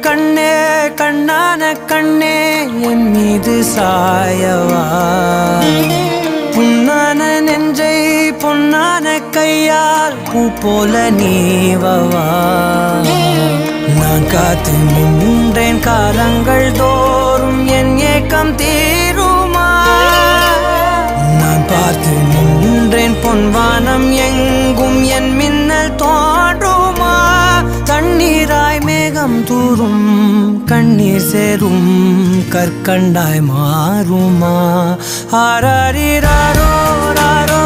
கண்ணே கண்ணான கண்ணே என் மீது சாயவா புண்ணான நெஞ்சை பொன்னான கையால் பூ போல நீவவா நான் காத்து நின்றேன் காலங்கள் தோறும் என் ஏக்கம் தீருமா நான் பார்த்து நின்றேன் பொன்வானம் எங்கும் என் மின்னல் தோன்றுமா தண்ணீராய் மேகம் தூரும் கண்ணீர் சேரும் கற்கண்டாய் மாறுமா ஆராரிராரோ ராரோ